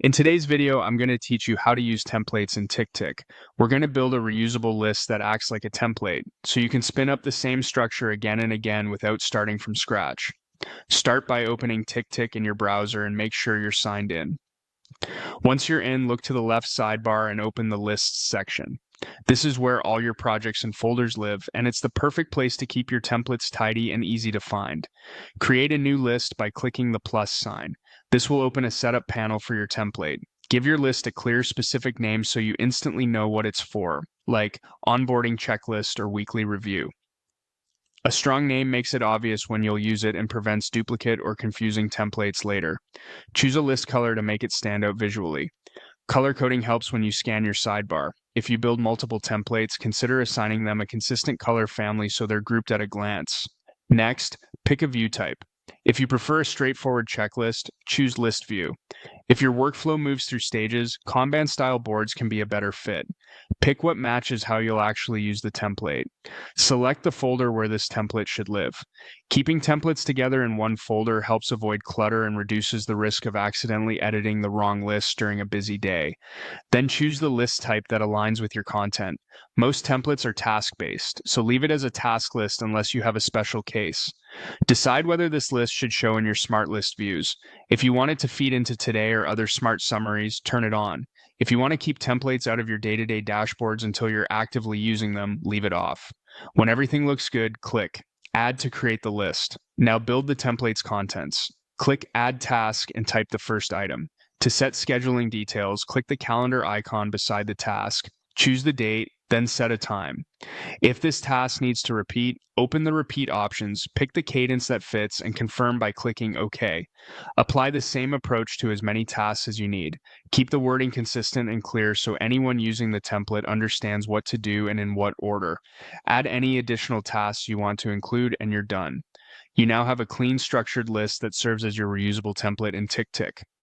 In today's video, I'm going to teach you how to use templates in TickTick. We're going to build a reusable list that acts like a template, so you can spin up the same structure again and again without starting from scratch. Start by opening TickTick in your browser and make sure you're signed in. Once you're in, look to the left sidebar and open the Lists section. This is where all your projects and folders live, and it's the perfect place to keep your templates tidy and easy to find. Create a new list by clicking the plus sign. This will open a setup panel for your template. Give your list a clear, specific name so you instantly know what it's for, like onboarding checklist or weekly review. A strong name makes it obvious when you'll use it and prevents duplicate or confusing templates later. Choose a list color to make it stand out visually. Color coding helps when you scan your sidebar. If you build multiple templates, consider assigning them a consistent color family so they're grouped at a glance. Next, pick a view type. If you prefer a straightforward checklist, choose List View. If your workflow moves through stages, Kanban-style boards can be a better fit. Pick what matches how you'll actually use the template. Select the folder where this template should live. Keeping templates together in one folder helps avoid clutter and reduces the risk of accidentally editing the wrong list during a busy day. Then choose the list type that aligns with your content. Most templates are task-based, so leave it as a task list unless you have a special case. Decide whether this list should show in your smart list views. If you want it to feed into Today or other smart summaries, turn it on. If you want to keep templates out of your day-to-day dashboards until you're actively using them, leave it off. When everything looks good, click Add to create the list. Now build the template's contents. Click Add Task and type the first item. To set scheduling details, click the calendar icon beside the task. Choose the date, then set a time. If this task needs to repeat, open the repeat options, pick the cadence that fits, and confirm by clicking OK. Apply the same approach to as many tasks as you need. Keep the wording consistent and clear so anyone using the template understands what to do and in what order. Add any additional tasks you want to include, and you're done. You now have a clean, structured list that serves as your reusable template in TickTick.